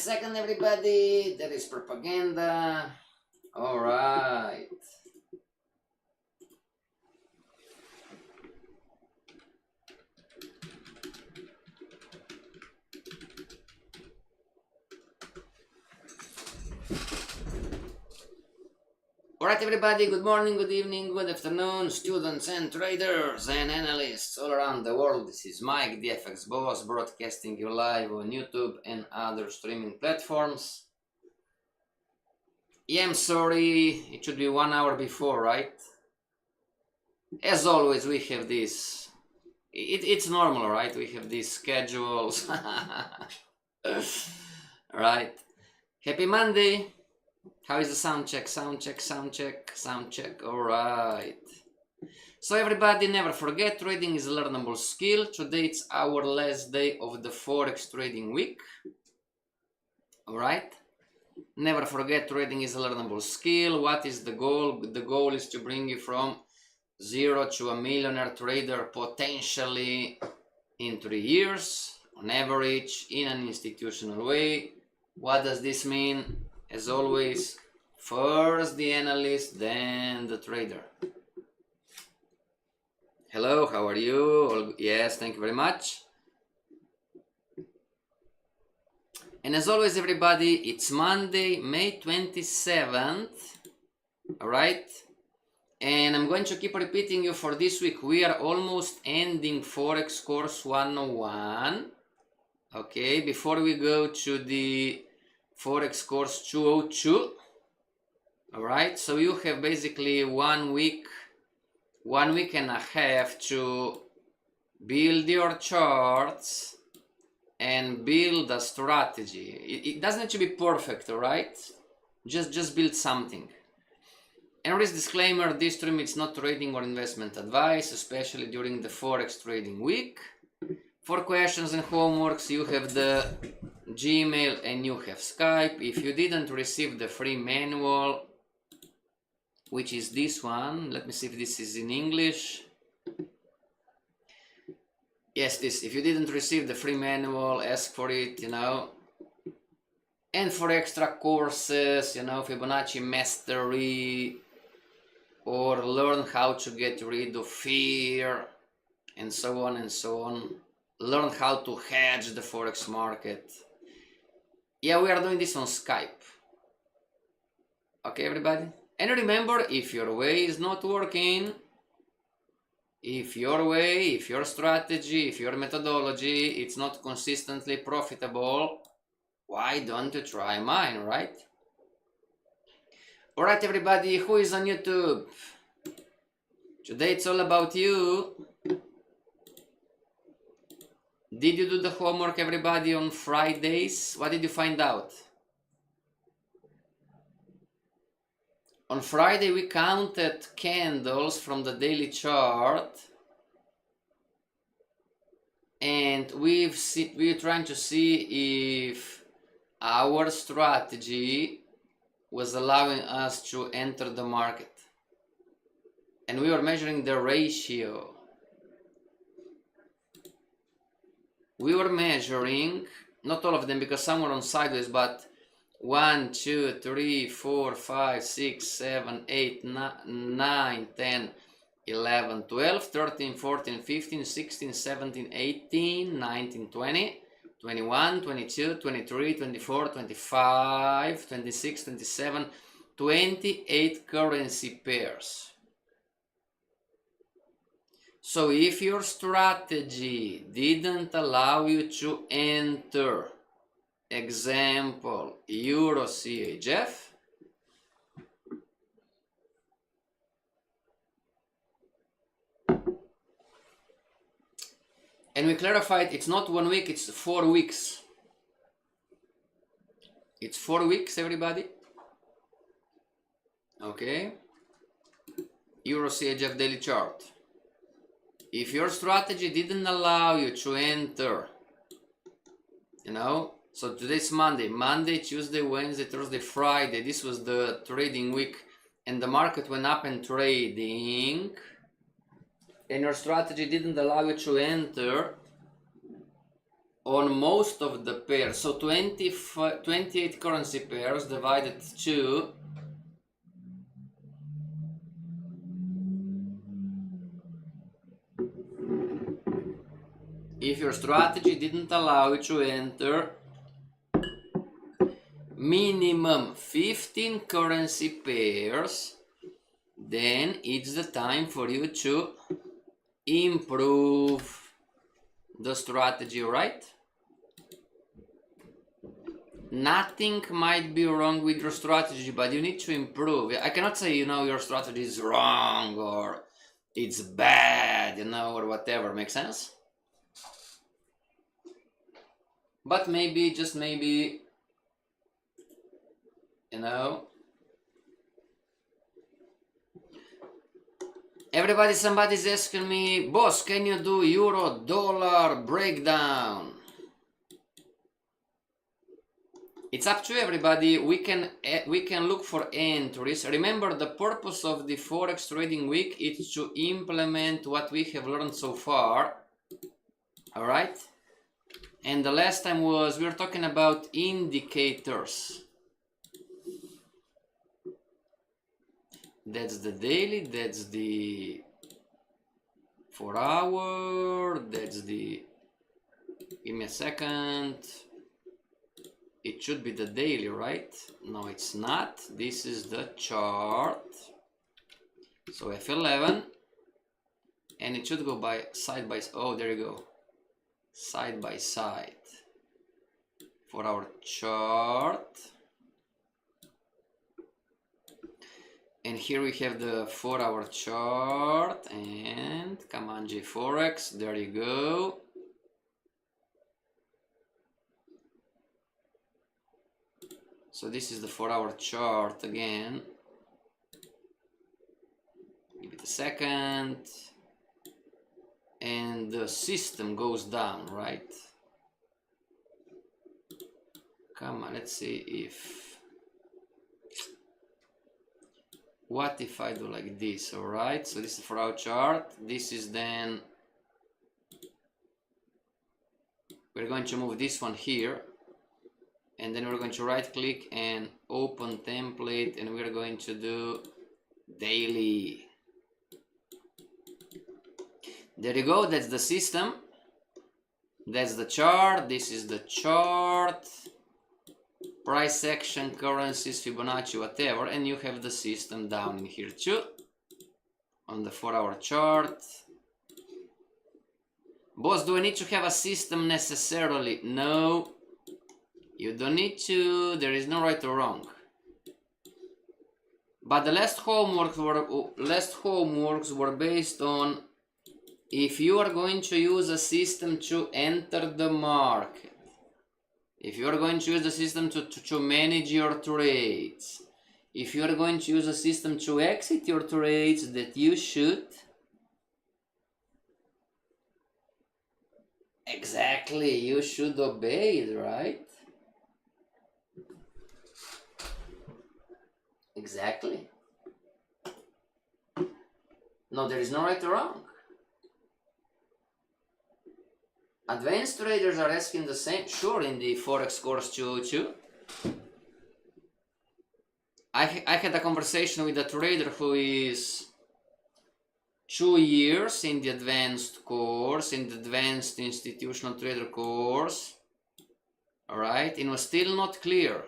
second, everybody. There is propaganda. All right. Alright everybody, good morning, good evening, good afternoon, students and traders and analysts all around the world. This is Mike, the FX Boss, broadcasting you live on YouTube and other streaming platforms. Yeah, I'm sorry, it should be 1 hour before, right? As always, we have this, it's normal, right? We have these schedules. Right. Happy Monday. How is the sound check? Sound check, sound check, sound check. All right. So everybody, never forget, trading is a learnable skill. Today it's our last day of the Forex trading week. All right. Never forget, trading is a learnable skill. What is the goal? The goal is to bring you from 0 to a millionaire trader potentially in 3 years, on average, in an institutional way. What does this mean? As always, first the analyst, then the trader. Hello, how are you? Yes, thank you very much. And as always, everybody, it's Monday, May 27th, all right? And I'm going to keep repeating you for this week. We are almost ending Forex course 101, okay? Before we go to the Forex course 202. All right, so you have basically 1 week and a half to build your charts and build a strategy. It doesn't need to be perfect, all right? Just build something. And always disclaimer, this stream is not trading or investment advice, especially during the Forex trading week. For questions and homeworks, you have the Gmail and you have Skype. If you didn't receive the free manual, which is this one, let me see if this is in English. Yes, this. If you didn't receive the free manual, ask for it, you know. And for extra courses, you know, Fibonacci Mastery, or learn how to get rid of fear, and so on and so on. Learn how to hedge the Forex market. Yeah, we are doing this on Skype. Okay, everybody? And remember, if your way is not working, if your way, if your strategy, if your methodology, it's not consistently profitable, why don't you try mine, right? All right, everybody, who is on YouTube? Today it's all about you. Did you do the homework, everybody, on Fridays? What did you find out? On Friday, we counted candles from the daily chart. And we're trying to see if our strategy was allowing us to enter the market. And we were measuring the ratio. We were measuring, not all of them because some were on sideways, but 1, 2, 3, 4, 5, 6, 7, 8, 9, 10, 11, 12, 13, 14, 15, 16, 17, 18, 19, 20, 21, 22, 23, 24, 25, 26, 27, 28 currency pairs. So if your strategy didn't allow you to enter, example, Euro CHF, and we clarified it's not 1 week, it's 4 weeks. It's 4 weeks, everybody. Okay. Euro CHF daily chart. If your strategy didn't allow you to enter, you know, so today's Monday, Tuesday, Wednesday, Thursday, Friday, this was the trading week, and the market went up and trading, and your strategy didn't allow you to enter, on most of the pairs. So 28 currency pairs divided 2. If your strategy didn't allow you to enter minimum 15 currency pairs, then it's the time for you to improve the strategy, right? Nothing might be wrong with your strategy, but you need to improve. I cannot say, your strategy is wrong or it's bad, or whatever. Make sense? But maybe, just maybe, somebody's asking me, boss, can you do euro dollar breakdown? It's up to everybody. We can look for entries. Remember, the purpose of the Forex trading week is to implement what we have learned so far. All right? And the last time we were talking about indicators. That's the daily, that's the 4 hour, that's the, give me a second. It should be the daily, right? No, it's not. This is the chart. So F11, and it should go by side by, oh, there you go. Side by side for our chart. And here we have the 4 hour chart, and come on, Forex, there you go. So this is the 4 hour chart again. Give it a second. And the system goes down, right? Come on, let's see if... What if I do like this, alright? So this is the 4 hour chart. This is then... We're going to move this one here. And then we're going to right click and open template, and we're going to do daily. There you go, that's the system. That's the chart, this is the chart. Price action, currencies, Fibonacci, whatever, and you have the system down in here too. On the 4 hour chart. Boss, do I need to have a system necessarily? No. You don't need to, there is no right or wrong. But the last homeworks were based on if you are going to use a system to enter the market, if you are going to use the system to manage your trades, if you are going to use a system to exit your trades, that you should you should obey it, right? Exactly. No, there is no right or wrong. Advanced traders are asking the same. Sure, in the Forex course too. I had a conversation with a trader who is 2 years in the advanced course, in the advanced institutional trader course. Alright, it was still not clear.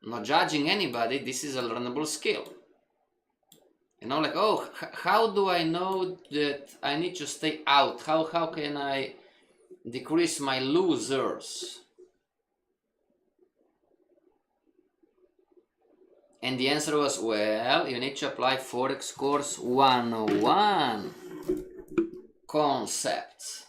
Not judging anybody, this is a learnable skill. Like, oh, how do I know that I need to stay out? How can I decrease my losers? And the answer was, well, you need to apply Forex course 101 concepts.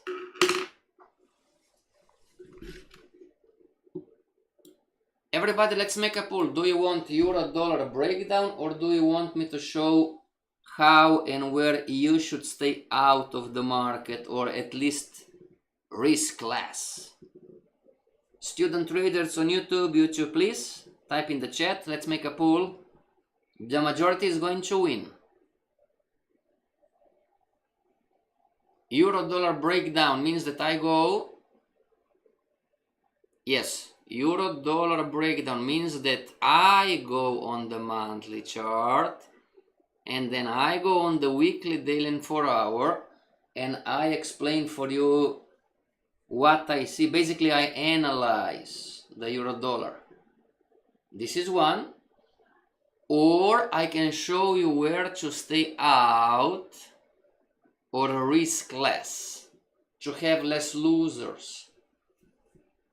Everybody, let's make a poll. Do you want euro-dollar breakdown, or do you want me to show how and where you should stay out of the market, or at least risk less? Student traders on YouTube, please type in the chat. Let's make a poll. The majority is going to win. Euro-dollar breakdown means that I go Yes, euro dollar breakdown means that I go on the monthly chart and then I go on the weekly, daily and 4-hour and I explain for you what I see. Basically I analyze the euro dollar. This is one. Or I can show you where to stay out or risk less, to have less losers.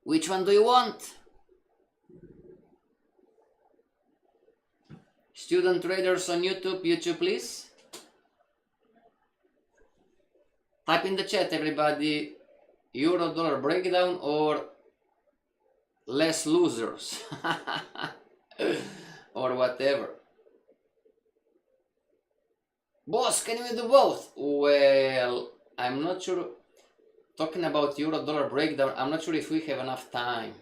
Which one do you want? Student traders on YouTube please. Type in the chat everybody, euro dollar breakdown or less losers. Or whatever. Boss, can we do both? Well, I'm not sure. Talking about euro dollar breakdown, I'm not sure if we have enough time.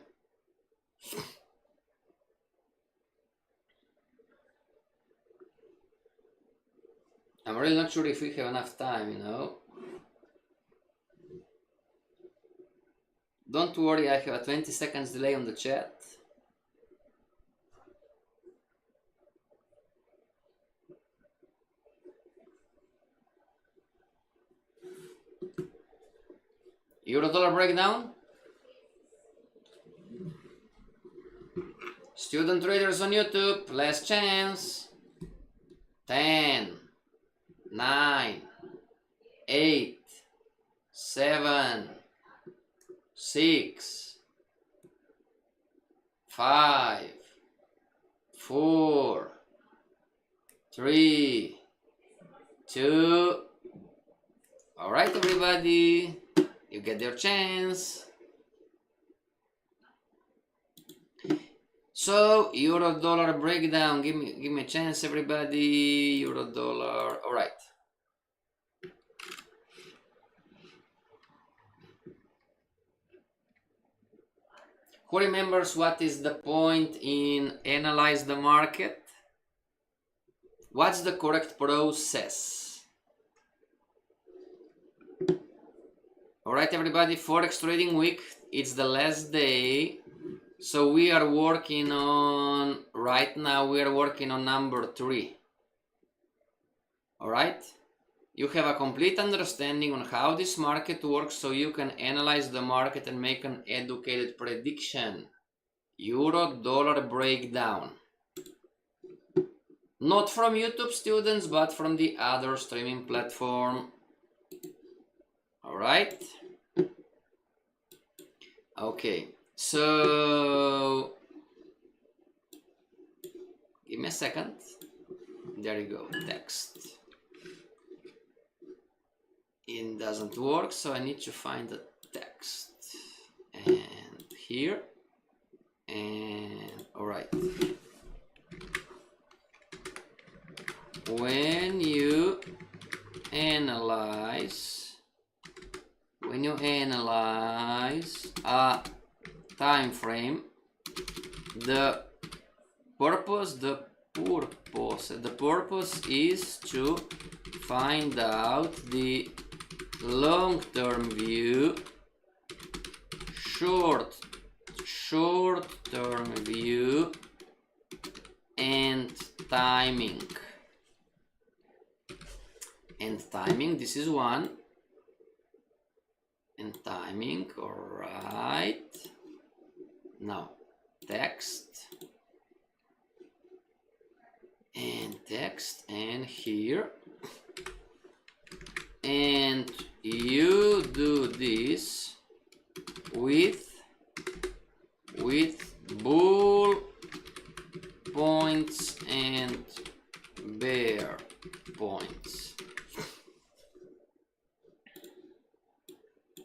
I'm really not sure if we have enough time, you know. Don't worry, I have a 20 seconds delay on the chat. Euro dollar breakdown. Student traders on YouTube, last chance. 10, 9, 8, 7, 6, 5, 4, 3, 2. All right, everybody, you get your chance. So euro dollar breakdown, give me a chance, everybody. Euro dollar. All right. Who remembers what is the point in analyze the market? What's the correct process? All right, everybody, Forex trading week, it's the last day. So we are working on, right now, we are working on number 3. All right? You have a complete understanding on how this market works so you can analyze the market and make an educated prediction. Euro dollar breakdown. Not from YouTube students, but from the other streaming platform. All right? Okay. So, give me a second. There you go, text. It doesn't work, so I need to find the text. And here. And, all right. When you analyze a time frame, the purpose is to find out the long-term view, short-term view, and timing. This is one. And timing, all right. Now, text, and here. And you do this with bull points and bear points.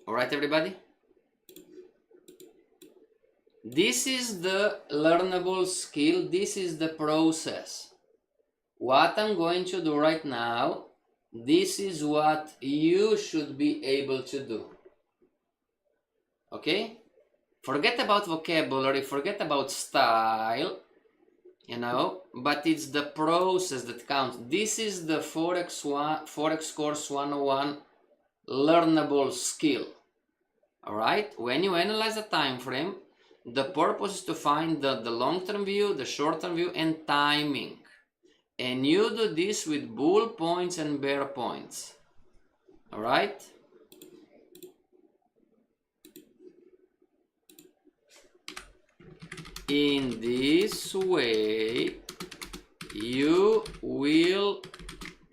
All right, everybody? This is the learnable skill. This is the process. What I'm going to do right now, this is what you should be able to do. Okay? Forget about vocabulary, forget about style, you know, but it's the process that counts. This is the Forex Course 101 learnable skill. All right? When you analyze a time frame, The purpose is to find the long-term view, the short-term view, and timing. And you do this with bull points and bear points. All right? In this way, you will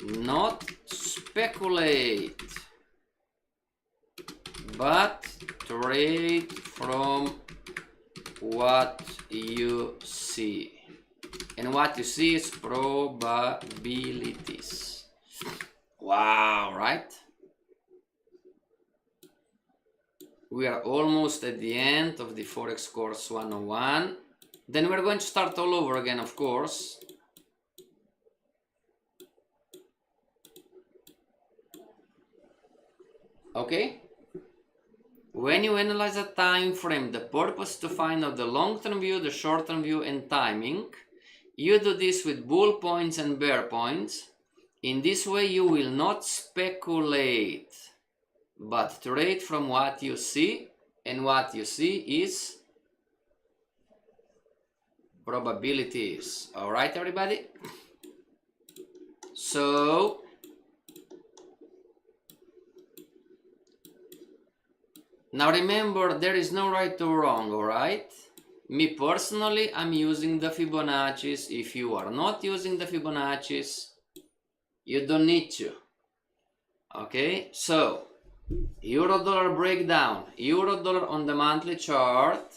not speculate, but trade from what you see. And what you see is probabilities. Wow, right? We are almost at the end of the Forex course 101. Then we're going to start all over again, of course. Okay? When you analyze a time frame, the purpose is to find out the long-term view, the short-term view, and timing. You do this with bull points and bear points. In this way, you will not speculate, but trade from what you see, and what you see is probabilities. All right, everybody? So, now remember, there is no right or wrong, all right? Me personally, I'm using the Fibonacci's. If you are not using the Fibonacci's, you don't need to. Okay, so euro-dollar breakdown. Euro-dollar on the monthly chart.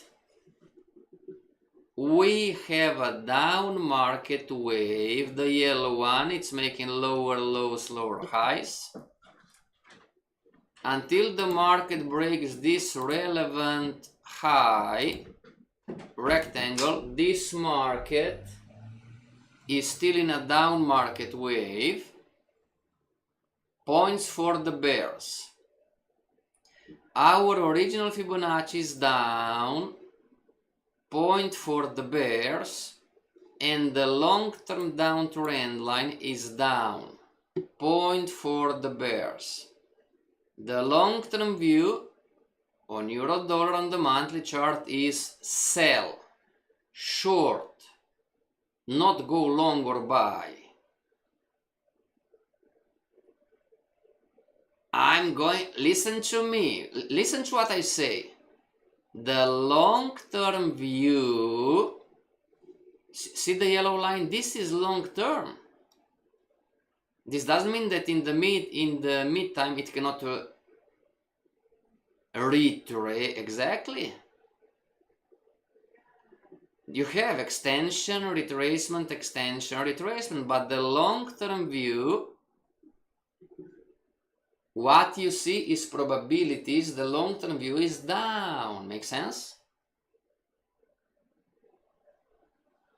We have a down market wave, the yellow one. It's making lower lows, lower highs. Until the market breaks this relevant high rectangle, this market is still in a down market wave. Points for the bears. Our original Fibonacci is down. Point for the bears. And the long-term downtrend line is down. Point for the bears. The long-term view on euro-dollar on the monthly chart is sell, short, not go long or buy. Listen to me, listen to what I say. The long-term view, see the yellow line? This is long-term. This doesn't mean that in the mid-time it cannot retrace exactly. You have extension, retracement, but the long-term view, what you see is probabilities. The long-term view is down. Make sense?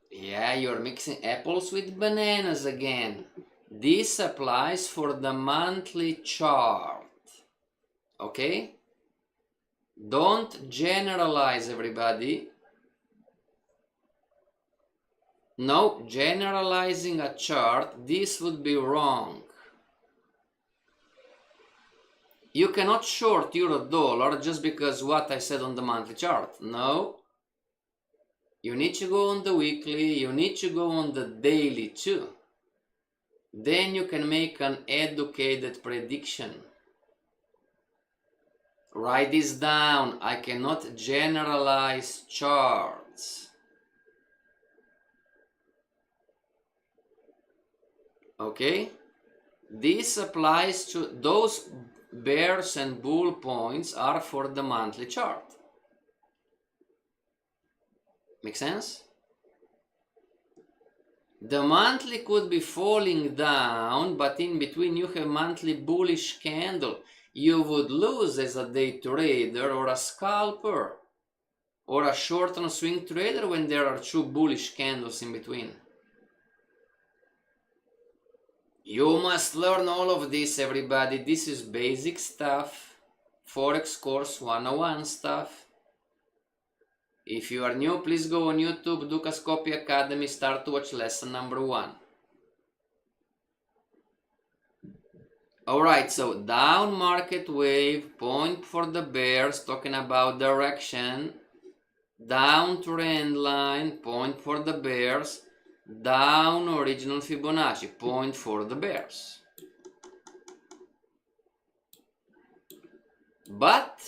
Yeah, you're mixing apples with bananas again. This applies for the monthly chart. Okay? Don't generalize, everybody. No, generalizing a chart, this would be wrong. You cannot short euro-dollar just because what I said on the monthly chart. No. You need to go on the weekly, you need to go on the daily too. Then you can make an educated prediction. Write this down. I cannot generalize charts. Okay? This applies to those bears and bull points are for the monthly chart. Make sense? The monthly could be falling down, but in between you have monthly bullish candle. You would lose as a day trader or a scalper or a short-term swing trader when there are two bullish candles in between. You must learn all of this, everybody. This is basic stuff. Forex course 101 stuff. If you are new, please go on YouTube, Dukas Copy Academy, start to watch lesson number 1. Alright, so down market wave, point for the bears, talking about direction. down trend line, point for the bears, down original Fibonacci, point for the bears. But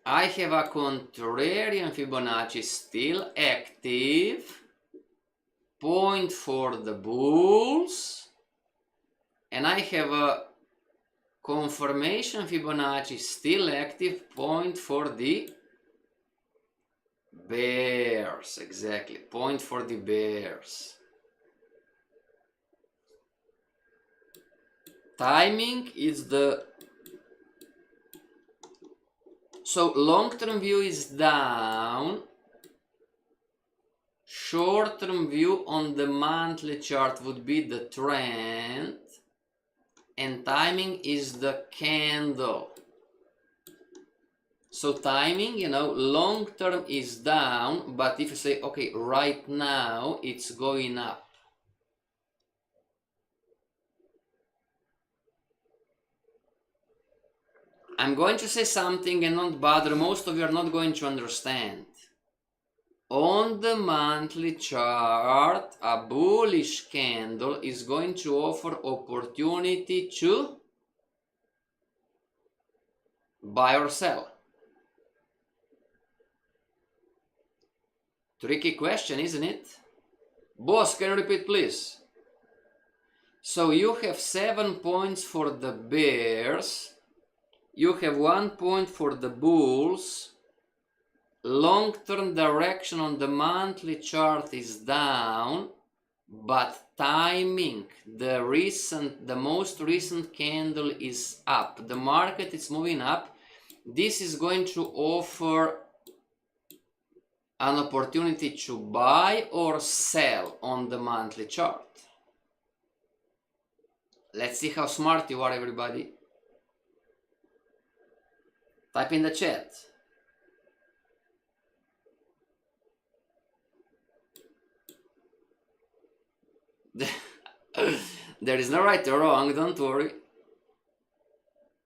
I have a contrarian Fibonacci still active, point for the bulls, and I have a confirmation Fibonacci still active, point for the bears. Exactly, point for the bears. Timing is the... So long-term view is down, short-term view on the monthly chart would be the trend, and timing is the candle. So timing, you know, long-term is down, but if you say, okay, right now it's going up. I'm going to say something and not bother, most of you are not going to understand. On the monthly chart, a bullish candle is going to offer opportunity to buy or sell. Tricky question, isn't it? Boss, can you repeat please? So you have 7 points for the bears, you have 1 point for the bulls. Long-term direction on the monthly chart is down, but timing, the most recent candle is up. The market is moving up. This is going to offer an opportunity to buy or sell on the monthly chart. Let's see how smart you are, everybody. Type in the chat. There is no right or wrong, don't worry.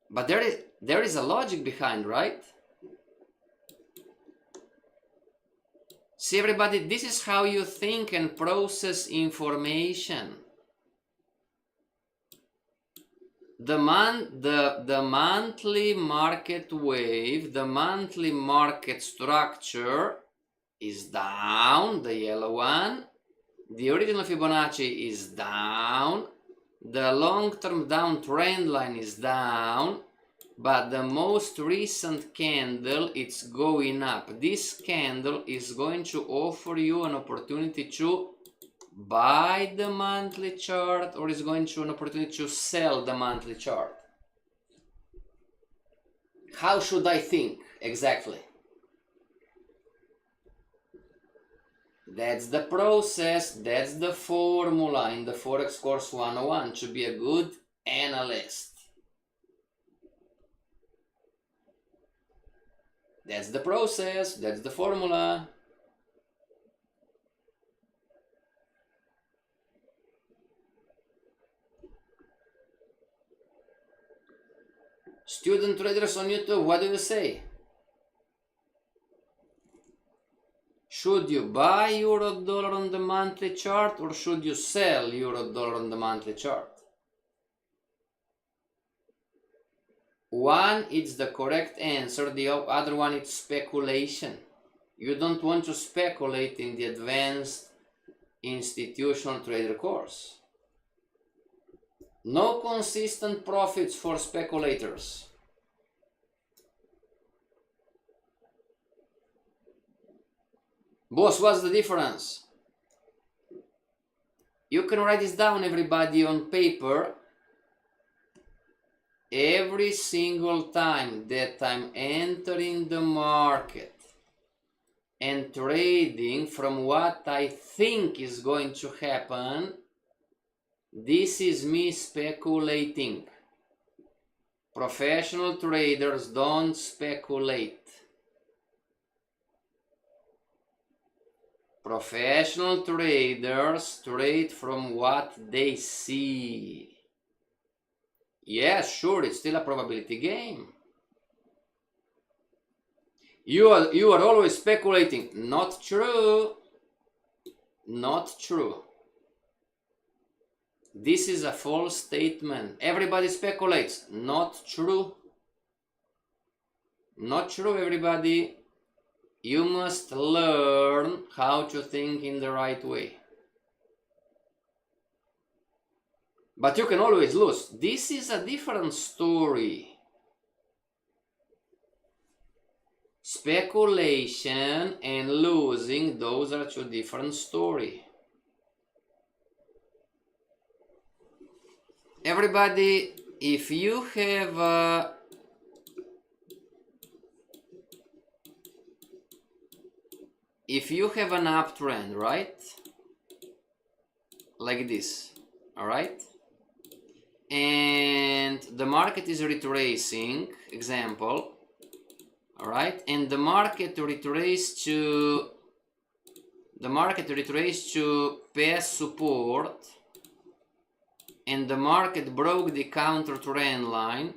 But there is a logic behind, right? See, everybody, this is how you think and process information. The monthly market wave, the monthly market structure is down, the yellow one. The original Fibonacci is down. The long-term down trend line is down. But the most recent candle, it's going up. This candle is going to offer you an opportunity to buy the monthly chart, or is going to an opportunity to sell the monthly chart. How should I think exactly? That's the process, that's the formula in the Forex course 101 to be a good analyst. That's the process, that's the formula. Student traders on YouTube, what do you say? Should you buy euro dollar on the monthly chart, or should you sell euro dollar on the monthly chart? One is the correct answer, the other one is speculation. You don't want to speculate in the advanced institutional trader course. No consistent profits for speculators. Boss, what's the difference? You can write this down, everybody, on paper. Every single time that I'm entering the market and trading from what I think is going to happen, this is me speculating. Professional traders don't speculate. Professional traders trade from what they see. Yes, sure, it's still a probability game. You are always speculating. Not true. Not true. This is a false statement. Everybody speculates. Not true. Not true, everybody. You must learn how to think in the right way. But you can always lose. This is a different story. Speculation and losing, those are two different stories. Everybody, if you have an uptrend, right? Like this, all right? And the market is retracing, example, all right? And the market retraced to past support, and the market broke the counter trend line,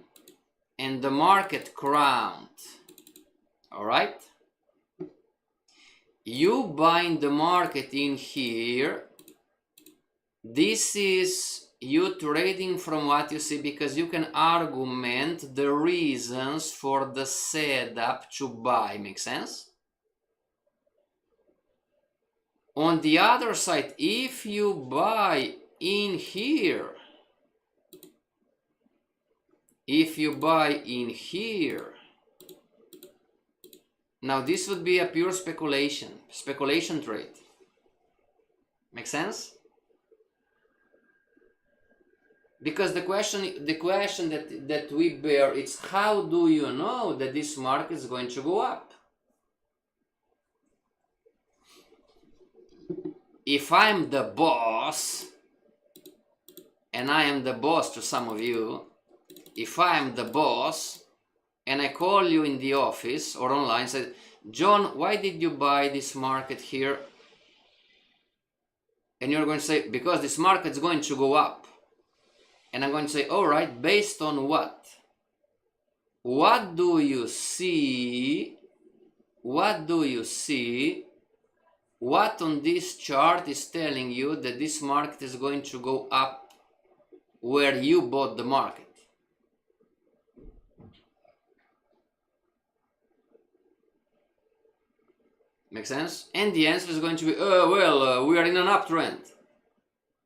and the market crowned, all right? You buy the market in here. This is you trading from what you see, because you can argument the reasons for the setup to buy. Make sense? On the other side, if you buy in here, now this would be a pure speculation trade. Make sense? Because the question that we bear is, how do you know that this market is going to go up? If I'm the boss, and I am the boss to some of you, if I am the boss and I call you in the office or online and say, John, why did you buy this market here? And you're going to say, because this market's going to go up. And I'm going to say, all right, based on what? What do you see? What do you see? What on this chart is telling you that this market is going to go up where you bought the market? Make sense? And the answer is going to be, we are in an uptrend.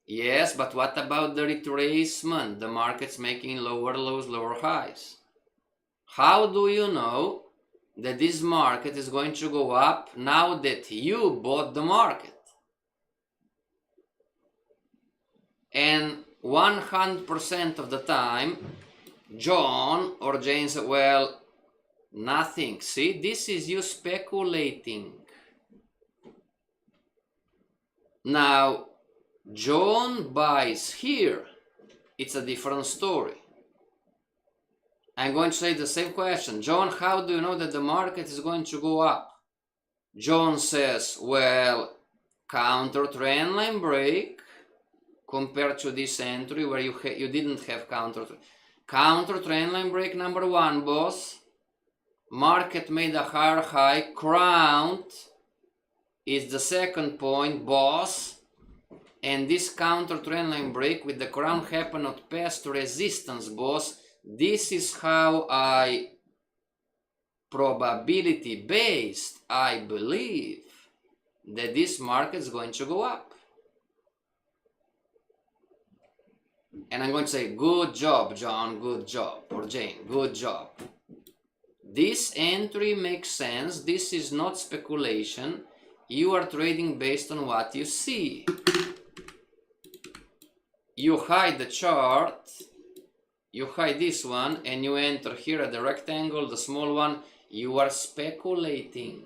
Yes, but what about the retracement? The market's making lower lows, lower highs. How do you know that this market is going to go up now that you bought the market? And 100% of the time, John or Jane said, well, nothing. See, this is you speculating. Now, John buys here. It's a different story. I'm going to say the same question. John, how do you know that the market is going to go up? John says, well, counter trend line break compared to this entry where you didn't have counter trend line break number one, boss. Market made a higher high, crowned is the second point, boss. And this counter trend line break with the crown happened at past resistance, boss. This is how I, probability based, I believe that this market is going to go up. And I'm going to say, good job, John, good job, or Jane, good job. This entry makes sense. This is not speculation. You are trading based on what you see. You hide the chart, you hide this one, and you enter here at the rectangle, the small one. You are speculating.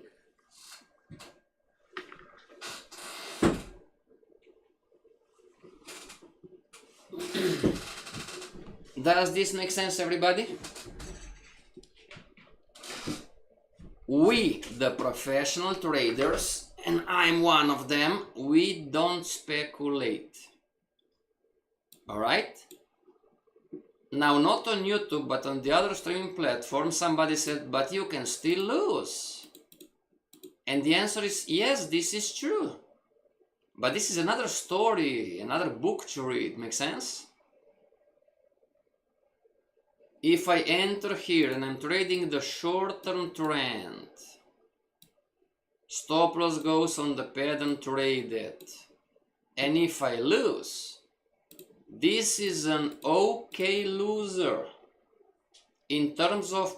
Does this make sense, everybody? We, the professional traders, and I'm one of them, we don't speculate. All right? Now, not on YouTube, but on the other streaming platform, somebody said, but you can still lose. And the answer is yes, this is true. But this is another story, another book to read. Make sense? If I enter here and I'm trading the short-term trend, stop loss goes on the pattern traded. And if I lose, this is an okay loser. In terms of,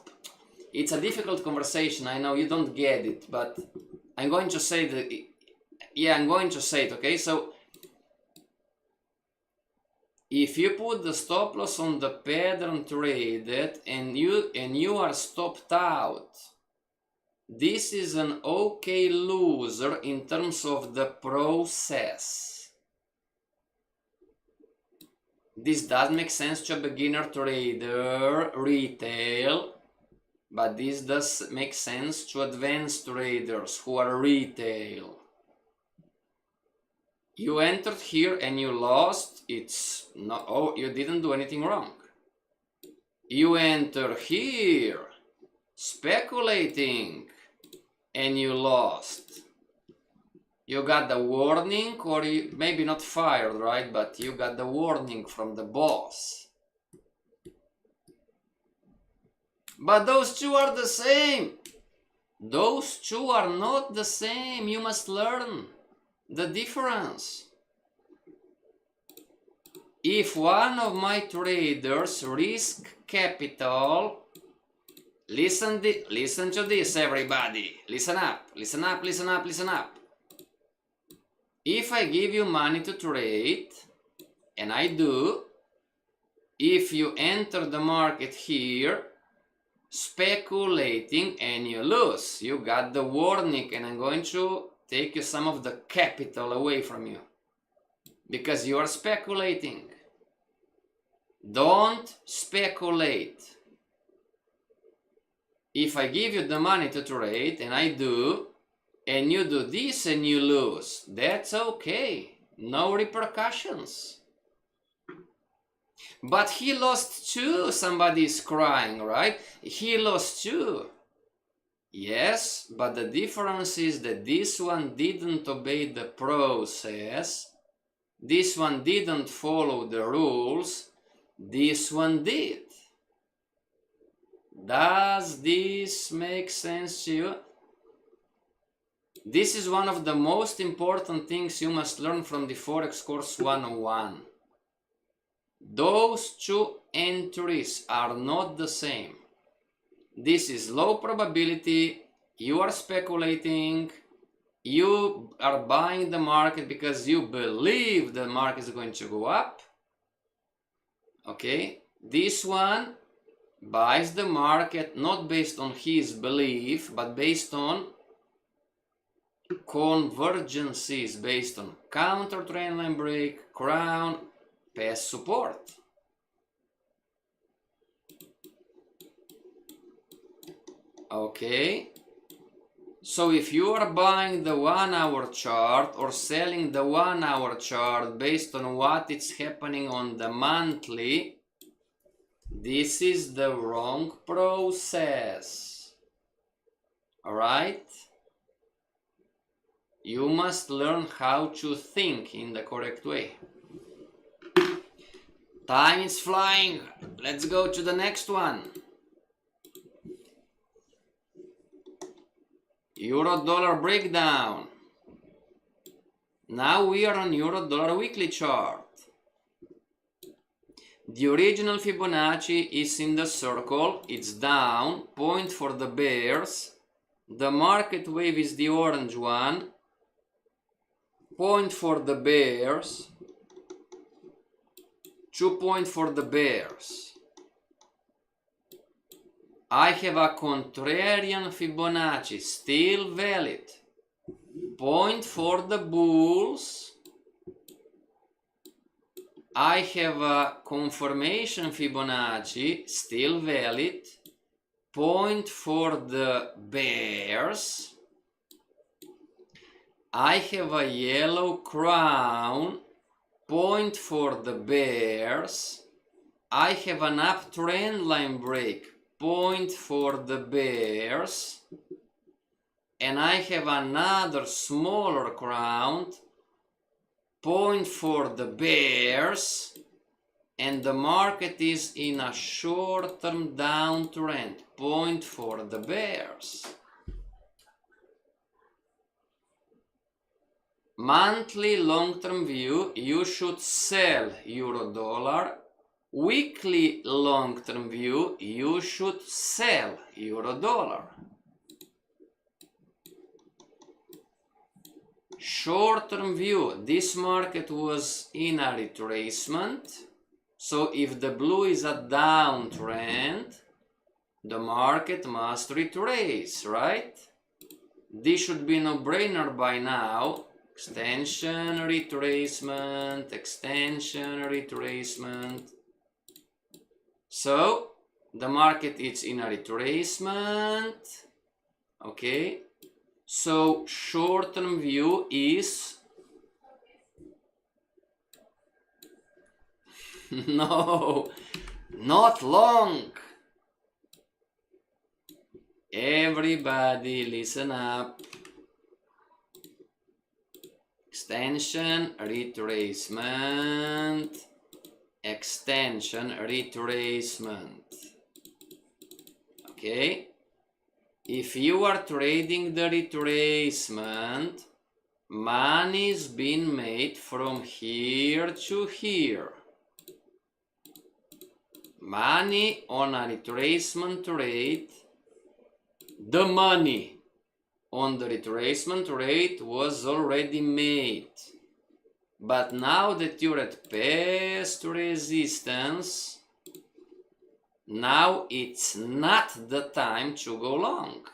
it's a difficult conversation, I know you don't get it, but I'm going to say that, yeah, I'm going to say it, okay? So, if you put the stop loss on the pattern traded and you are stopped out, this is an okay loser in terms of the process. This does make sense to a beginner trader, retail, but this does make sense to advanced traders who are retail. You entered here and you lost, it's not, oh, you didn't do anything wrong. You enter here, speculating, and you lost. You got the warning, or you, maybe not fired, right? But you got the warning from the boss. But those two are the same. Those two are not the same. You must learn the difference. If one of my traders risk capital, listen to this, everybody. Listen up, listen up, listen up, listen up. If I give you money to trade, and I do, if you enter the market here, speculating, and you lose, you got the warning, and I'm going to take you some of the capital away from you because you are speculating. Don't speculate. If I give you the money to trade, and I do, and you do this and you lose, that's okay, no repercussions. But he lost too, somebody is crying, right? He lost too. Yes, but the difference is that this one didn't obey the process, this one didn't follow the rules, this one did. Does this make sense to you? This is one of the most important things you must learn from the Forex course 101. Those two entries are not the same. This is low probability, you are speculating, you are buying the market because you believe the market is going to go up. Okay, this one buys the market not based on his belief, but based on convergences, based on counter trendline break, crown, past support. Okay, so if you are buying the 1 hour chart or selling the 1 hour chart based on what is happening on the monthly, this is the wrong process. Alright? You must learn how to think in the correct way. Time is flying. Let's go to the next one. Euro dollar breakdown. Now we are on euro dollar weekly chart. The original Fibonacci is in the circle, it's down, point for the bears. The market wave is the orange one, point for the bears, 2 point for the bears. I have a contrarian Fibonacci, still valid, point for the bulls. I have a confirmation Fibonacci, still valid, point for the bears. I have a yellow crown, point for the bears. I have an uptrend line break, point for the bears. and I have another smaller ground, point for the bears, and the market is in a short-term downtrend, point for the bears. Monthly long-term view, you should sell euro dollar. Weekly long-term view, you should sell euro dollar. Short-term view, this market was in a retracement. So if the blue is a downtrend, the market must retrace, right? This should be no-brainer by now. Extension, retracement, extension, retracement. So the market is in a retracement. Okay. So short-term view is no, not long. Everybody listen up. Extension, retracement, extension, retracement. Okay. If you are trading the retracement, money is being made from here to here. Money on a retracement rate, the money on the retracement rate was already made. But now that you're at past resistance, now it's not the time to go long.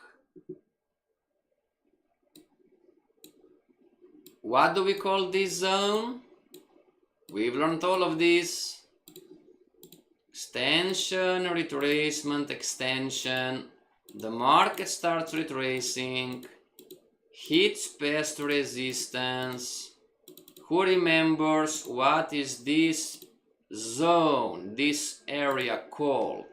What do we call this zone? We've learned all of this. Extension, retracement, extension. The market starts retracing, hits past resistance. Who remembers what is this zone, this area called?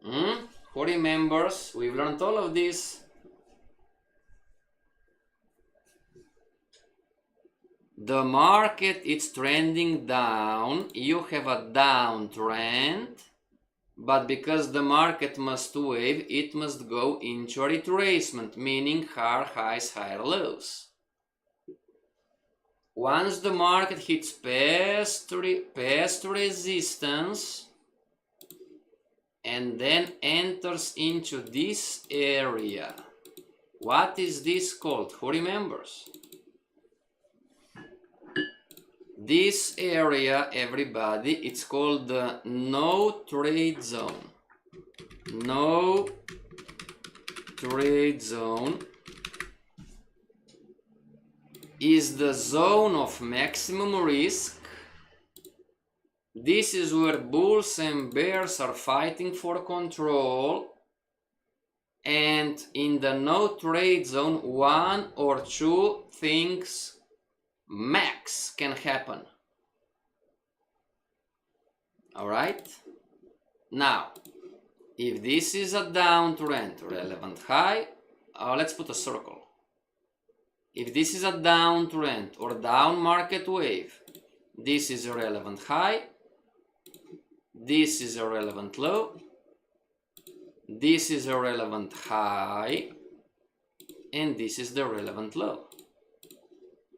Who remembers? We've learned all of this. The market is trending down. You have a downtrend, but because the market must wave, it must go into a retracement, meaning higher highs, higher lows. Once the market hits past resistance and then enters into this area, what is this called? Who remembers? This area, everybody, it's called the no trade zone. No trade zone is the zone of maximum risk. This is where bulls and bears are fighting for control. And in the no trade zone, one or two things max can happen. Alright? Now, if this is a downtrend, relevant high, let's put a circle. If this is a downtrend or down market wave, this is a relevant high, this is a relevant low, this is a relevant high, and this is the relevant low.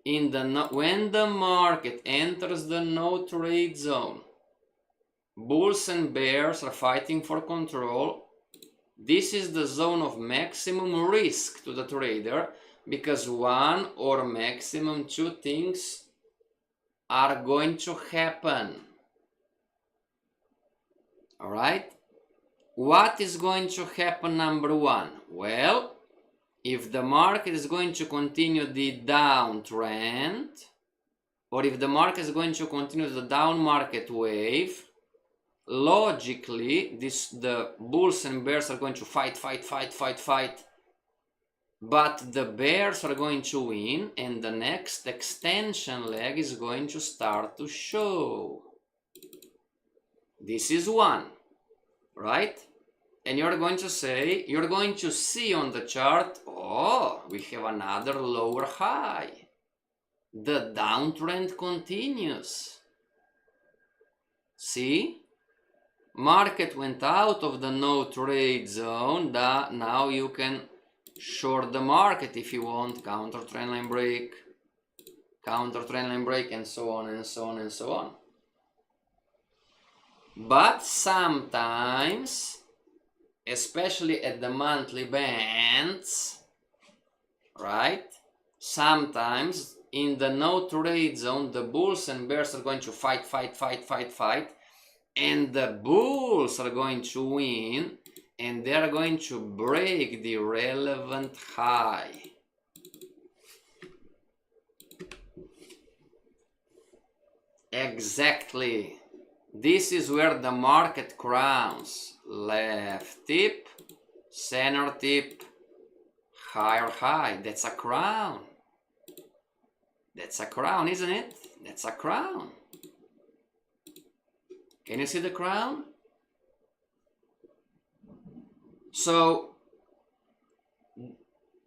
When the market enters the no trade zone, bulls and bears are fighting for control. This is the zone of maximum risk to the trader because one or maximum two things are going to happen. Alright? What is going to happen, number one? Well, if the market is going to continue the downtrend, or if the market is going to continue the down market wave, logically, the bulls and bears are going to fight, but the bears are going to win, and the next extension leg is going to start to show. This is one, right? and you're going to say, you're going to see on the chart, oh, we have another lower high. The downtrend continues. See? Market went out of the no trade zone. Now you can short the market if you want. Counter trendline break, counter trendline break, and so on and so on and so on. But sometimes, especially at the monthly bands, right? Sometimes in the no trade zone, the bulls and bears are going to fight, and the bulls are going to win, and they're going to break the relevant high. Exactly. This is where the market crowns. Left tip, center tip, higher high. That's a crown. That's a crown, isn't it? That's a crown. Can you see the crown? So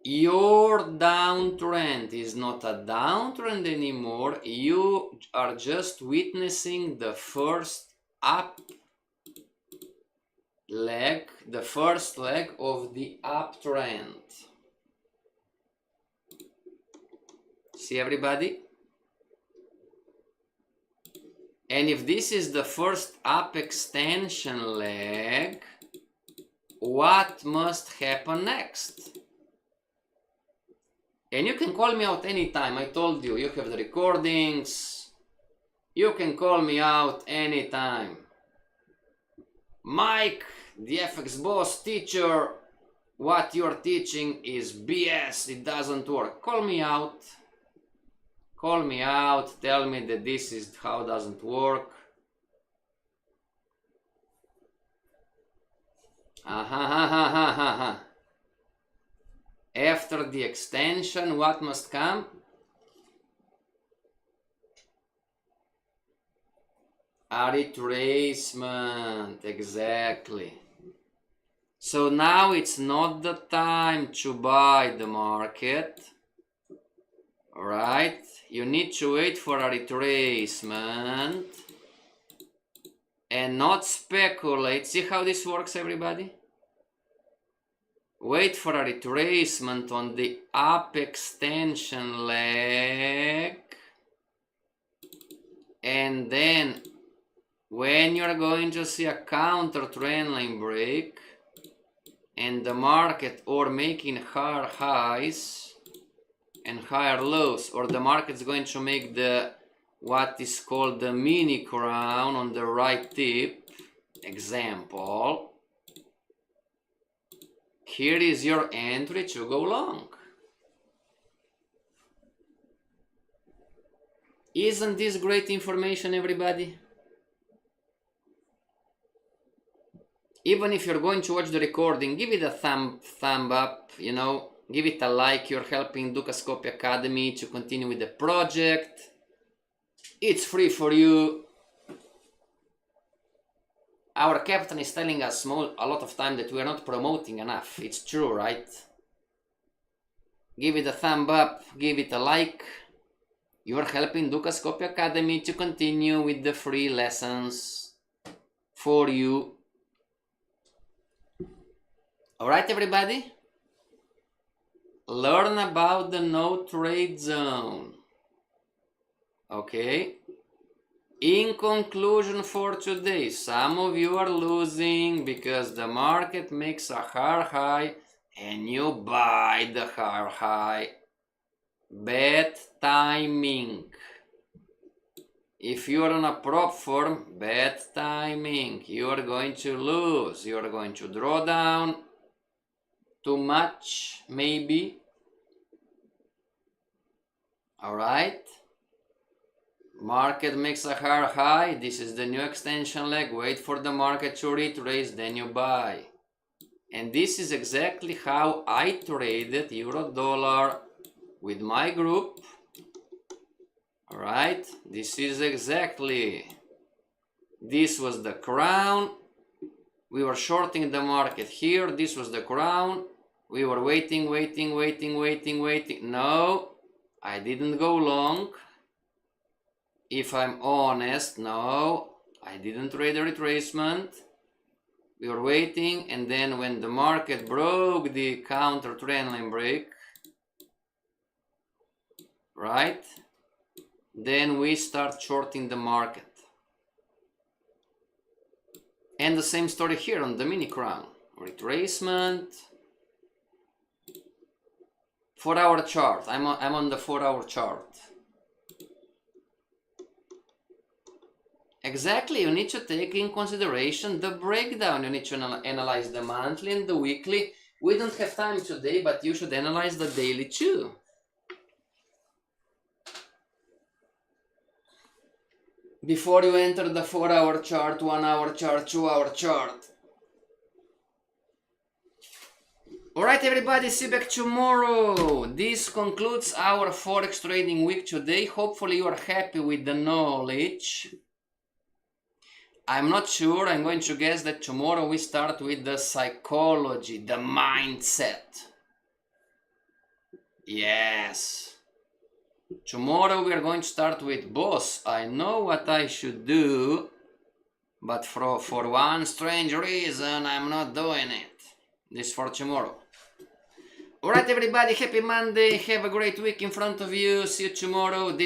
your downtrend is not a downtrend anymore. You are just witnessing the first up leg, the first leg of the uptrend. See everybody? And if this is the first up extension leg, what must happen next? And you can call me out anytime. I told you, you have the recordings. You can call me out anytime. Mike, the FX boss teacher, what you're teaching is BS. It doesn't work. Call me out. Call me out. Tell me that this is how it doesn't work. After the extension, what must come? A retracement, exactly. So now it's not the time to buy the market, right? You need to wait for a retracement and not speculate. See how this works, everybody? Wait for a retracement on the up extension leg, and then when you're going to see a counter trendline break and the market or making higher highs and higher lows, or the market's going to make the what is called the mini crown on the right tip, example, here is your entry to go long. Isn't this great information, everybody? Even if you're going to watch the recording, give it a thumb up, you know, give it a like. You're helping Dukascopy Academy to continue with the project. It's free for you. Our captain is telling us a lot of time that we are not promoting enough. It's true, right? Give it a thumb up, give it a like. You are helping Dukascopy Academy to continue with the free lessons for you. Alright, everybody? Learn about the no trade zone. Okay? In conclusion for today, some of you are losing because the market makes a higher high and you buy the higher high. Bad timing. If you are on a prop firm, bad timing. You are going to lose. You are going to draw down too much, maybe. Alright? Market makes a higher high. This is the new extension leg. Wait for the market to retrace, then you buy. And this is exactly how I traded euro dollar with my group. Alright, this is exactly. This was the crown. We were shorting the market here. This was the crown. We were waiting. No, I didn't go long. If I'm honest, no, I didn't trade a retracement. We were waiting, and then when the market broke the counter trendline break, right, then we start shorting the market. And the same story here on the mini crown. Retracement. 4 hour chart. I'm on the 4 hour chart. Exactly, you need to take in consideration the breakdown. You need to analyze the monthly and the weekly. We don't have time today, but you should analyze the daily too. Before you enter the 4 hour chart, 1 hour chart, 2 hour chart. Alright everybody, see you back tomorrow. This concludes our Forex trading week today. Hopefully you are happy with the knowledge. I'm not sure, I'm going to guess that tomorrow we start with the psychology, the mindset. Yes. Tomorrow we are going to start with, boss, I know what I should do, but for one strange reason I'm not doing it. This for tomorrow. Alright everybody, happy Monday, have a great week in front of you, see you tomorrow.